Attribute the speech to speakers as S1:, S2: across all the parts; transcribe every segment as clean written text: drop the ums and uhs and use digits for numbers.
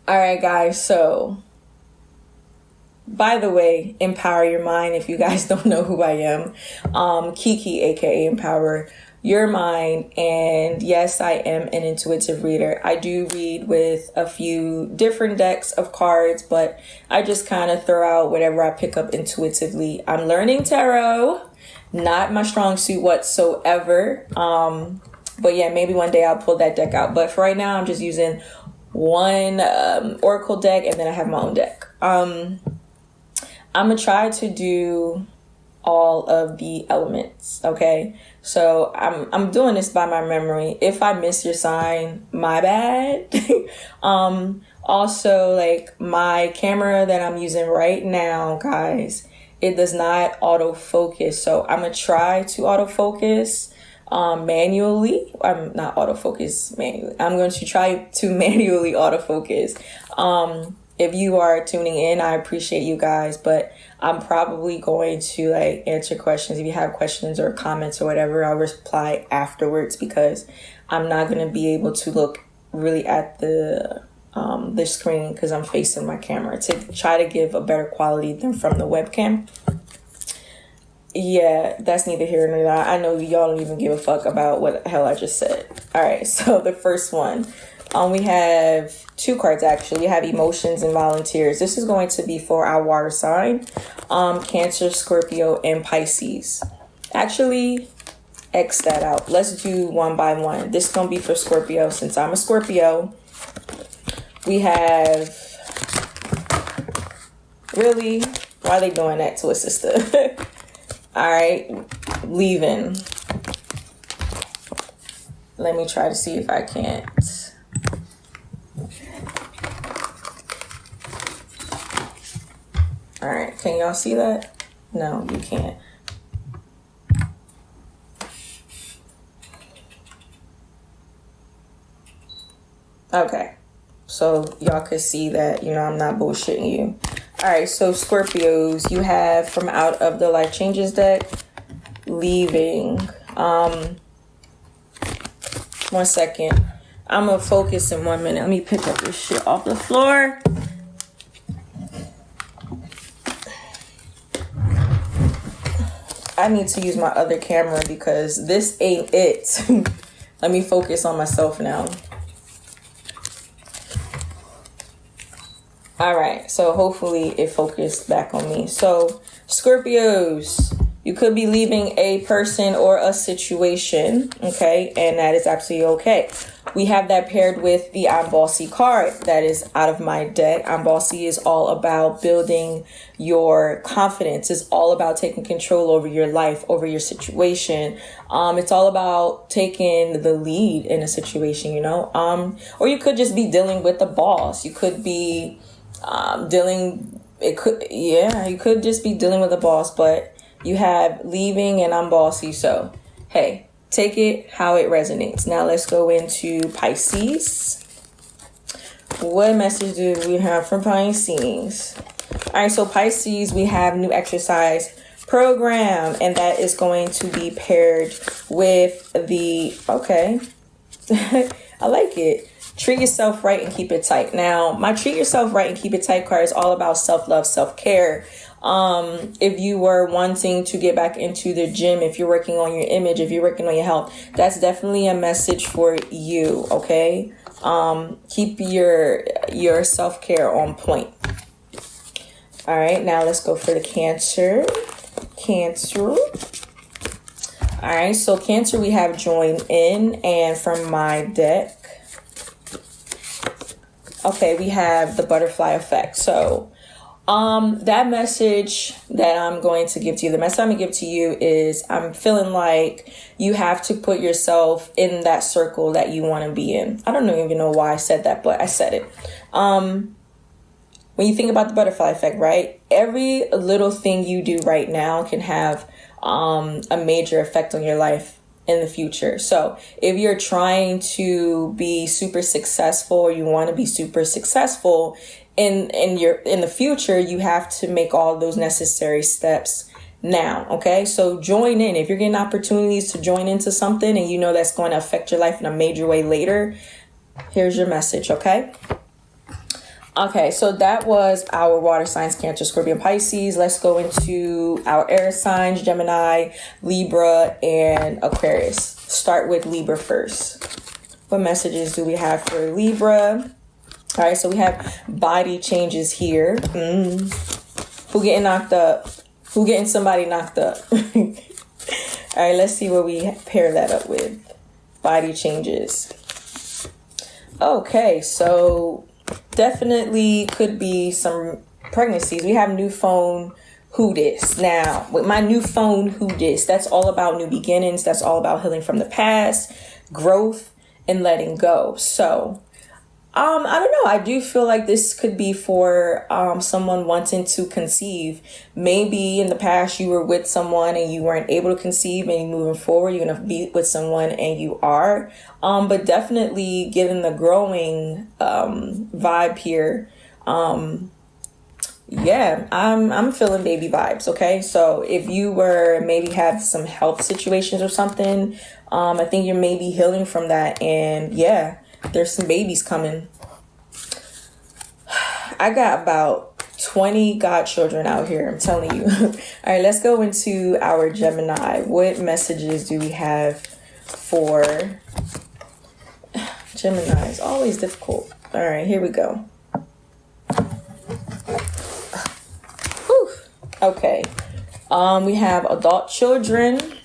S1: All right, guys. So, by the way, Empower Your Mind. If you guys don't know who I am, Kiki, aka Empower Your Mind. And yes, I am an intuitive reader. I do read with a few different decks of cards, but I just kind of throw out whatever I pick up intuitively. I'm learning tarot, not my strong suit whatsoever. But yeah, maybe one day I'll pull that deck out. But for right now, I'm just using one oracle deck, and then I have my own deck. I'm gonna try to do all of the elements, okay? So I'm doing this by my memory. If I miss your sign, my bad. Also, like, my camera that I'm using right now, guys, it does not autofocus. So I'm gonna try to autofocus manually. I'm not autofocus manually. I'm going to try to manually autofocus. If you are tuning in, I appreciate you guys, but I'm probably going to like answer questions. If you have questions or comments or whatever, I'll reply afterwards, because I'm not going to be able to look really at the screen because I'm facing my camera, to try to give a better quality than from the webcam. Yeah, that's neither here nor there. I know y'all don't even give a fuck about what the hell I just said. All right, so the first one, we have two cards actually. We have Emotions and Volunteers. This is going to be for our water sign, Cancer, Scorpio, and Pisces. Actually, X that out. Let's do one by one. This is going to be for Scorpio since I'm a Scorpio. We have, really? Why are they doing that to a sister? All right, leaving. Let me try to see if I can't. All right, can y'all see that? No, you can't. Okay, so y'all could see that, I'm not bullshitting you. All right, so Scorpios, you have from out of the Life Changes deck, leaving. 1 second. I'm going to focus in 1 minute. Let me pick up this shit off the floor. I need to use my other camera because this ain't it. Let me focus on myself now. All right, so hopefully it focused back on me. So Scorpios, you could be leaving a person or a situation, okay? And that is absolutely okay. We have that paired with the I'm Bossy card that is out of my deck. I'm Bossy is all about building your confidence. It's all about taking control over your life, over your situation. It's all about taking the lead in a situation, or you could just be dealing with the boss. You could be you could just be dealing with the boss, but you have leaving and I'm bossy. So, hey, take it how it resonates. Now let's go into Pisces. What message do we have from Pisces? All right, so Pisces, we have new exercise program, and that is going to be paired with the, okay, I like it. Treat yourself right and keep it tight. Now, my treat yourself right and keep it tight card is all about self-love, self-care. If you were wanting to get back into the gym, if you're working on your image, if you're working on your health, that's definitely a message for you, okay? Keep your self-care on point. All right, now let's go for the Cancer. All right, so Cancer, we have Join In, and from my deck, okay, we have the Butterfly Effect. So that message that I'm going to give to you, the message I'm going to give to you is I'm feeling like you have to put yourself in that circle that you want to be in. I don't even know why I said that, but I said it. When you think about the butterfly effect, right? Every little thing you do right now can have a major effect on your life in the future. So if you're trying to be super successful, or you want to be super successful in the future, you have to make all those necessary steps now. Okay, so join in. If you're getting opportunities to join into something and you know that's going to affect your life in a major way later, here's your message. Okay. Okay, so that was our water signs, Cancer, Scorpio, Pisces. Let's go into our air signs, Gemini, Libra, and Aquarius. Start with Libra first. What messages do we have for Libra? All right, so we have body changes here. Who getting knocked up? Who getting somebody knocked up? All right, let's see what we pair that up with. Body changes. Okay, so definitely could be some pregnancies. We have new phone, who dis. Now, with my new phone, who dis, that's all about new beginnings. That's all about healing from the past, growth, and letting go. So, I don't know. I do feel like this could be for someone wanting to conceive. Maybe in the past you were with someone and you weren't able to conceive, and moving forward you're going to be with someone and you are. But definitely given the growing vibe here, yeah, I'm feeling baby vibes. Okay, so if you were maybe have some health situations or something, I think you're maybe healing from that, and yeah, there's some babies coming. I got about 20 godchildren out here, I'm telling you. All right, let's go into our Gemini. What messages do we have for Gemini? It's always difficult. All right, here we go. Whew. Okay. We have adult children.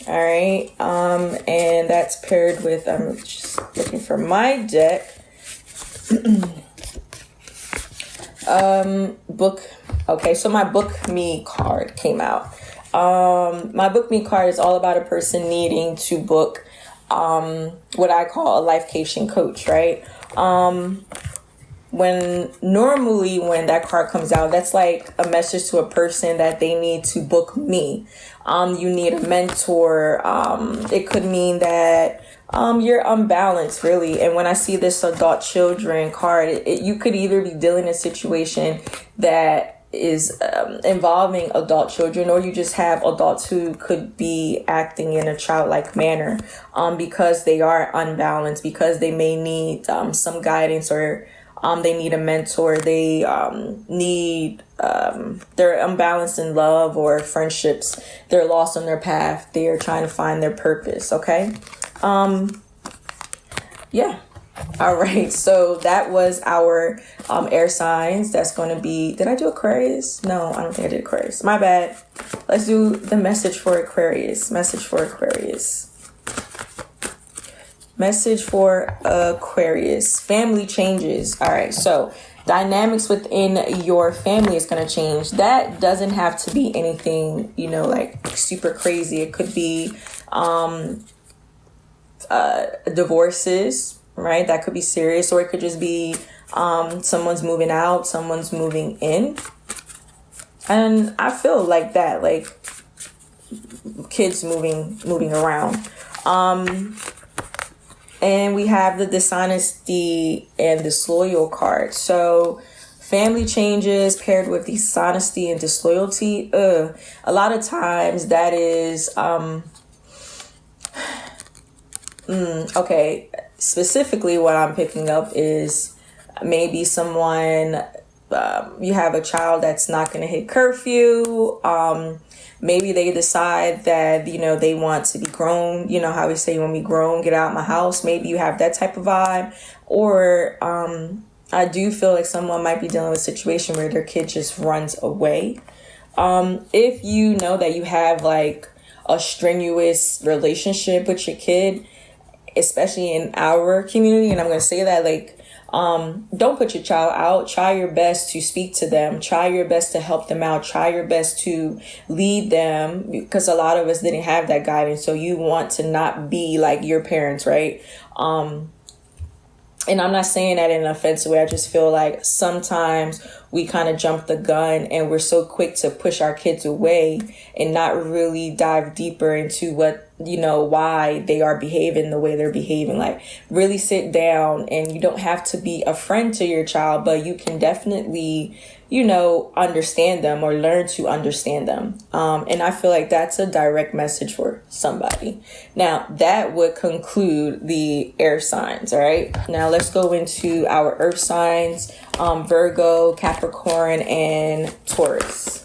S1: All right, and that's paired with, I'm just looking for my deck. Book. Okay, so my Book Me card came out. My Book Me card is all about a person needing to book what I call a lifecation coach, right? When that card comes out, that's like a message to a person that they need to book me. You need a mentor. It could mean that you're unbalanced, really. And when I see this adult children card, you could either be dealing in a situation that is involving adult children, or you just have adults who could be acting in a childlike manner because they are unbalanced, because they may need some guidance, or they need a mentor. They they're unbalanced in love or friendships. They're lost on their path. They are trying to find their purpose. Okay. Yeah. All right. So that was our air signs. That's going to be, did I do Aquarius? No, I don't think I did Aquarius. My bad. Let's do the message for Aquarius. Message for Aquarius. Message for Aquarius. Family changes. All right. So dynamics within your family is going to change. That doesn't have to be anything, like super crazy. It could be divorces, right? That could be serious, or it could just be someone's moving out, someone's moving in. And I feel like that, like kids moving around. And we have the dishonesty and disloyal card. So family changes paired with dishonesty and disloyalty. A lot of times that is, okay. Specifically what I'm picking up is maybe someone, you have a child that's not going to hit curfew. Maybe they decide that, they want to be grown. You know how we say when we grown, get out of my house. Maybe you have that type of vibe. Or I do feel like someone might be dealing with a situation where their kid just runs away. If you know that you have like a strenuous relationship with your kid, especially in our community, and I'm going to say that, like, don't put your child out. Try your best to speak to them. Try your best to help them out. Try your best to lead them, because a lot of us didn't have that guidance. So you want to not be like your parents, right? And I'm not saying that in an offensive way. I just feel like sometimes we kind of jump the gun and we're so quick to push our kids away and not really dive deeper into what, why they are behaving the way they're behaving. Like, really sit down, and you don't have to be a friend to your child, but you can definitely, understand them or learn to understand them. And I feel like that's a direct message for somebody. Now, that would conclude the air signs. All right. Now let's go into our earth signs, Virgo, Capricorn, and Taurus.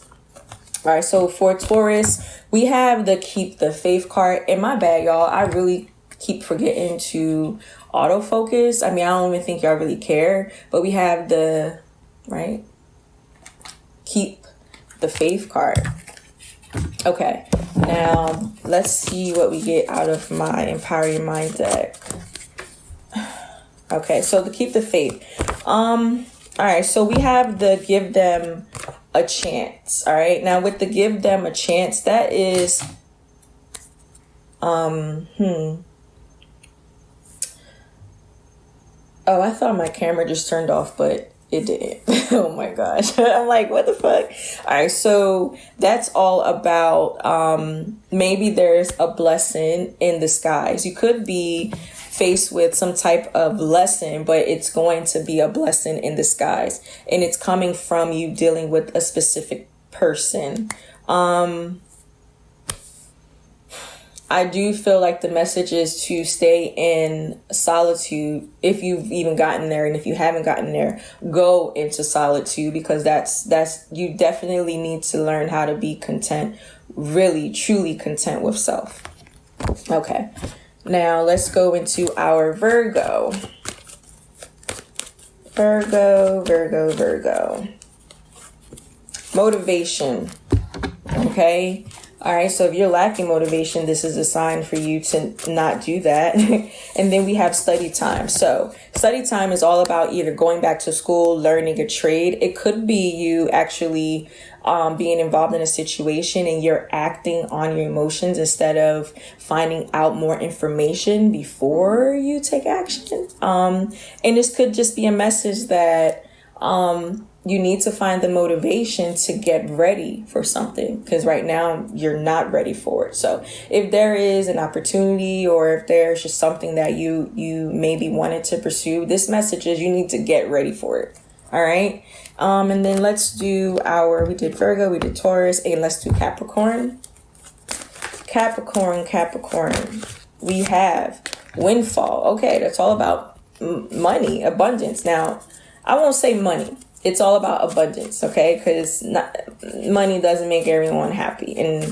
S1: All right. So for Taurus, we have the keep the faith card. And my bad, y'all, I really keep forgetting to autofocus. I mean, I don't even think y'all really care, but we have the, right? Keep the faith card. Okay, now let's see what we get out of my Empower Your Mind deck. Okay, so to keep the faith. All right, so we have the give them a chance. All right, now with the give them a chance, that is oh, I thought my camera just turned off, but it didn't. Oh my gosh. I'm like, what the fuck? All right. So that's all about, maybe there's a blessing in disguise. You could be faced with some type of lesson, but it's going to be a blessing in disguise. And it's coming from you dealing with a specific person. I do feel like the message is to stay in solitude if you've even gotten there. And if you haven't gotten there, go into solitude, because that's you definitely need to learn how to be content, really, truly content with self. Okay. Now let's go into our Virgo. Virgo. Motivation. Okay. All right, so if you're lacking motivation, this is a sign for you to not do that. And then we have study time. So study time is all about either going back to school, learning a trade. It could be you actually being involved in a situation and you're acting on your emotions instead of finding out more information before you take action. And this could just be a message that you need to find the motivation to get ready for something, because right now you're not ready for it. So if there is an opportunity, or if there's just something that you maybe wanted to pursue, this message is you need to get ready for it. All right. And then let's do we did Virgo, we did Taurus, and let's do Capricorn. Capricorn. We have windfall. Okay. That's all about money, abundance. Now, I won't say money. It's all about abundance, okay? Because money doesn't make everyone happy. And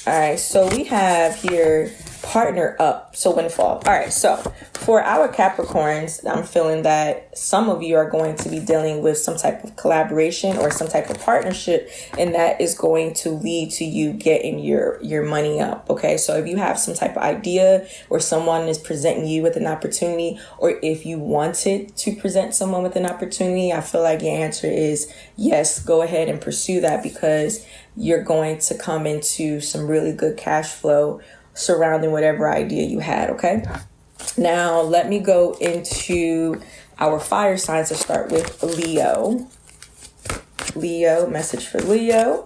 S1: all right, so we have here partner up. So windfall. All right, so for our Capricorns, I'm feeling that some of you are going to be dealing with some type of collaboration or some type of partnership, and that is going to lead to you getting your money up. Okay, so if you have some type of idea, or someone is presenting you with an opportunity, or if you wanted to present someone with an opportunity, I feel like your answer is yes. Go ahead and pursue that, because you're going to come into some really good cash flow surrounding whatever idea you had. Okay, now let me go into our fire signs to start with Leo. Message for Leo.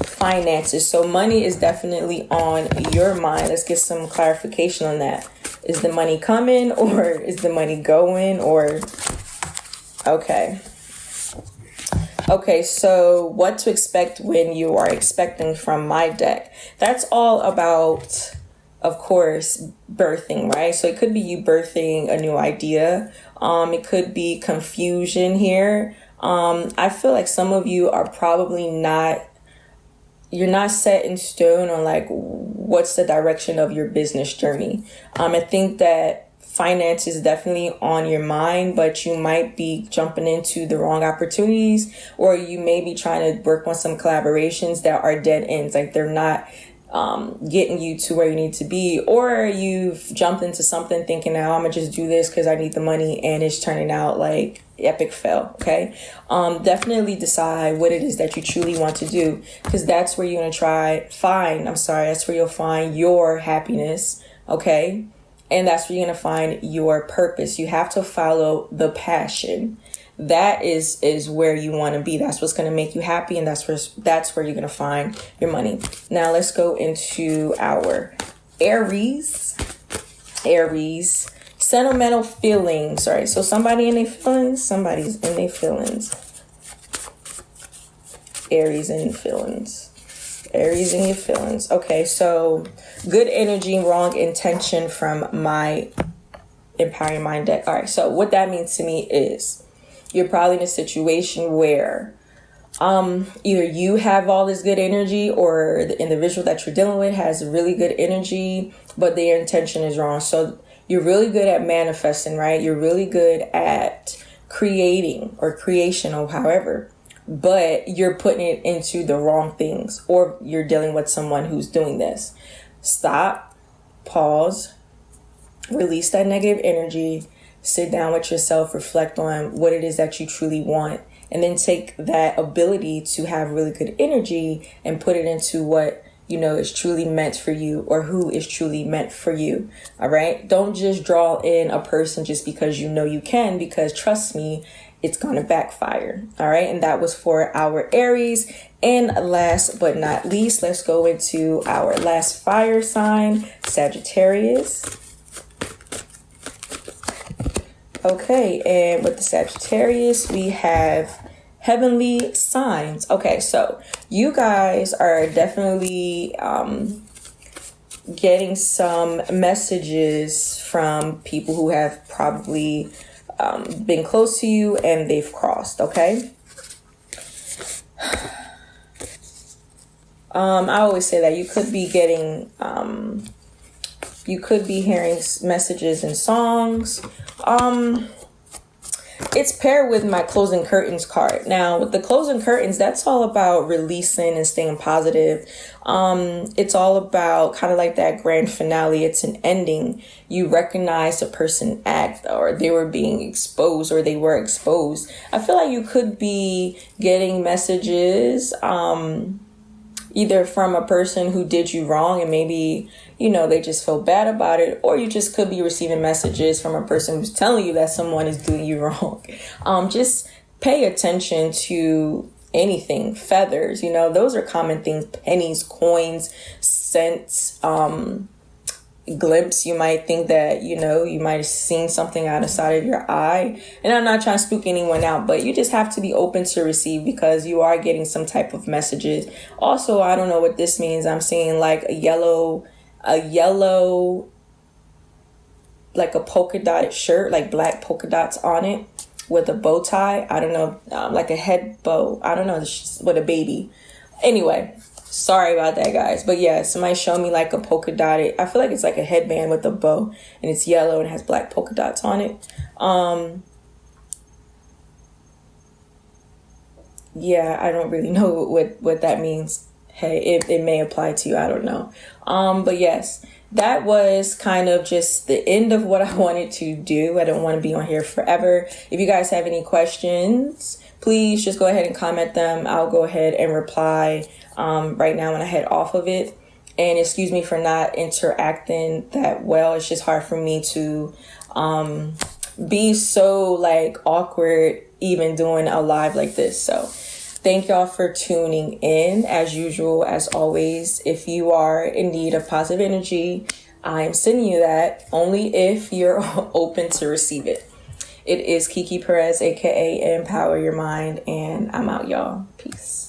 S1: Finances. So money is definitely on your mind. Let's get some clarification on that. Is the money coming, or is the money going, or Okay, so what to expect when you are expecting from my deck. That's all about, of course, birthing, right? So it could be you birthing a new idea. It could be confusion here. I feel like some of you are probably you're not set in stone on like what's the direction of your business journey. I think that finance is definitely on your mind, but you might be jumping into the wrong opportunities, or you may be trying to work on some collaborations that are dead ends. Like they're not getting you to where you need to be, or you've jumped into something thinking, now I'm gonna just do this because I need the money, and it's turning out like epic fail. Okay, definitely decide what it is that you truly want to do, because that's where you're gonna that's where you'll find your happiness. Okay, and that's where you're gonna find your purpose. You have to follow the passion. that is where you want to be. That's what's going to make you happy, and that's where you're going to find your money. Now let's go into our Aries. Sentimental feelings. Sorry, so somebody's in their feelings. Aries in your feelings. Okay, so good energy, wrong intention from my Empowering Mind deck. All right, so what that means to me is you're probably in a situation where either you have all this good energy, or the individual that you're dealing with has really good energy, but their intention is wrong. So you're really good at manifesting, right? You're really good at creating or creation or however, but you're putting it into the wrong things, or you're dealing with someone who's doing this. Stop, pause, release that negative energy, sit down with yourself, reflect on what it is that you truly want, and then take that ability to have really good energy and put it into what you know is truly meant for you, or who is truly meant for you. All right. Don't just draw in a person just because you know you can, because trust me, it's going to backfire. All right. And that was for our Aries. And last but not least, let's go into our last fire sign, Sagittarius. Okay. And with the Sagittarius, we have heavenly signs. Okay, so you guys are definitely getting some messages from people who have probably been close to you and they've crossed. Okay. I always say that you could be getting you could be hearing messages and songs. It's paired with my closing curtains card. Now, with the closing curtains, that's all about releasing and staying positive. It's all about kind of like that grand finale. It's an ending. You recognize the person act, or they were being exposed, or they were exposed. I feel like you could be getting messages either from a person who did you wrong and maybe, you know, they just feel bad about it, or you just could be receiving messages from a person who's telling you that someone is doing you wrong. Just pay attention to anything. Feathers, you know, those are common things. Pennies, coins, scents, glimpse. You might think that, you know, you might have seen something out of the side of your eye. And I'm not trying to spook anyone out, but you just have to be open to receive, because you are getting some type of messages. Also, I don't know what this means. I'm seeing like a yellow, like a polka dotted shirt, like black polka dots on it with a bow tie. I don't know, like a head bow. I don't know, with a baby. Anyway, sorry about that, guys. But yeah, somebody showed me like a polka dotted, I feel like it's like a headband with a bow, and it's yellow and has black polka dots on it. Yeah, I don't really know what that means. Hey, it may apply to you. I don't know. But yes, that was kind of just the end of what I wanted to do. I don't want to be on here forever. If you guys have any questions, please just go ahead and comment them. I'll go ahead and reply right now when I head off of it. And excuse me for not interacting that well. It's just hard for me to be so like awkward even doing a live like this. So thank y'all for tuning in. As usual, as always, if you are in need of positive energy, I am sending you that only if you're open to receive it. It is Kiki Perez, aka Empower Your Mind, and I'm out, y'all. Peace.